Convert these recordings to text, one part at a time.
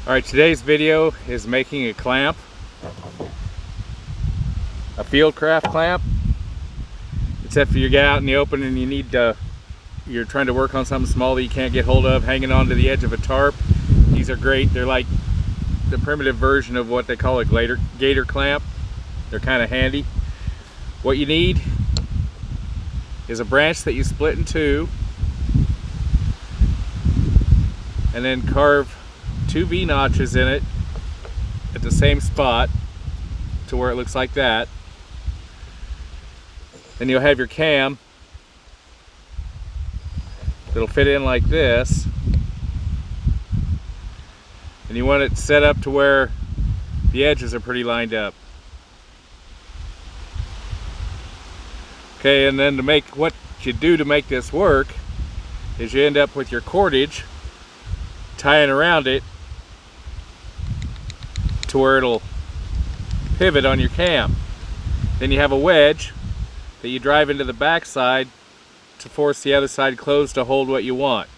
Alright, today's video is making a clamp, a Fieldcraft clamp. Except for you get out in the open and you're trying to work on something small that you can't get hold of, hanging onto the edge of a tarp. These are great. They're like the primitive version of what they call a gator clamp. They're kind of handy. What you need is a branch that you split in two, and then carve two V notches in it at the same spot to where it looks like that. Then you'll have your cam that'll fit in like this, and you want it set up to where the edges are pretty lined up. Okay, and then what you do to make this work is you end up with your cordage tying around it to where it'll pivot on your cam. Then you have a wedge that you drive into the back side to force the other side closed to hold what you want.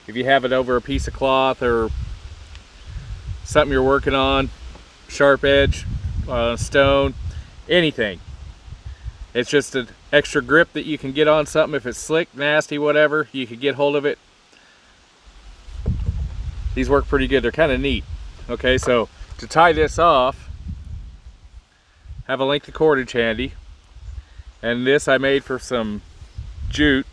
If you have it over a piece of cloth or something you're working on, sharp edge, stone, anything. It's just an extra grip that you can get on something. If it's slick, nasty, whatever, you can get hold of it. These work pretty good. They're kind of neat. Okay, so to tie this off, have a length of cordage handy. And this I made for some jute.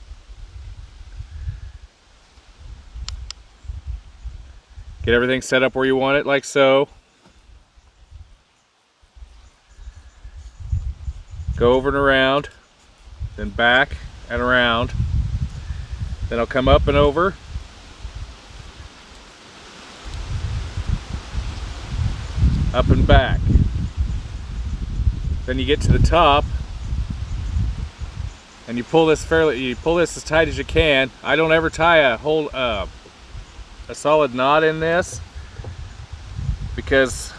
Get everything set up where you want it, like so. Go over and around, then back and around. Then I'll come up and over. Up and back. Then you get to the top and you pull this as tight as you can. I don't ever tie a solid knot in this because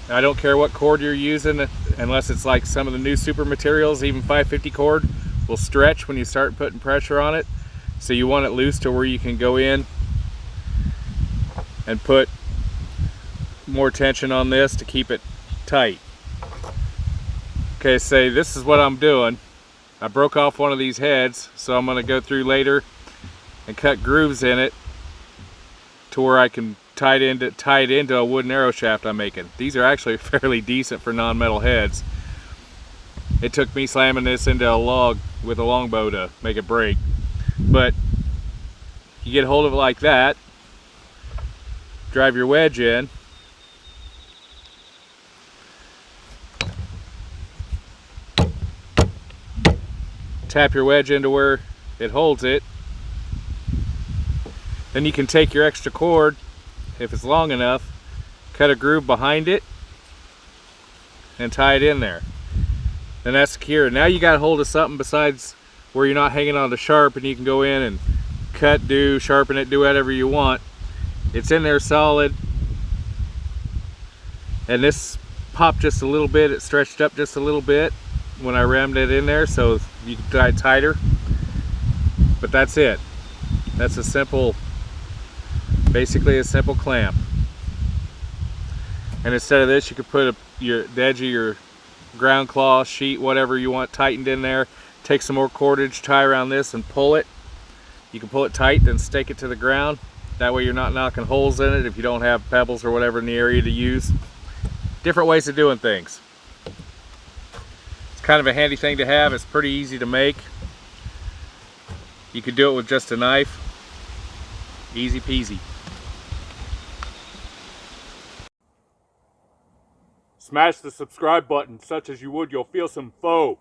I don't care what cord you're using, unless it's like some of the new super materials. Even 550 cord will stretch when you start putting pressure on it. So you want it loose to where you can go in and put more tension on this to keep it tight. Okay, say this is what I'm doing. I broke off one of these heads, so I'm going to go through later and cut grooves in it to where I can tie it into a wooden arrow shaft I'm making. These are actually fairly decent for non-metal heads. It took me slamming this into a log with a longbow to make it break. But you get hold of it like that, drive your wedge in, tap your wedge into where it holds it. Then you can take your extra cord, if it's long enough, cut a groove behind it and tie it in there. And that's secure. Now you got hold of something besides where you're not hanging on the sharp, and you can go in and cut, sharpen it, do whatever you want. It's in there solid. And this popped just a little bit, it stretched up just a little bit when I rammed it in there, so you can tie it tighter. But that's it. That's a simple, basically a simple clamp. And instead of this, you could put the edge of your ground cloth, sheet, whatever you want tightened in there. Take some more cordage, tie around this and pull it. You can pull it tight, then stake it to the ground. That way you're not knocking holes in it if you don't have pebbles or whatever in the area to use. Different ways of doing things. It's kind of a handy thing to have. It's pretty easy to make. You could do it with just a knife. Easy peasy. Smash the subscribe button such as you would your fearsome foe.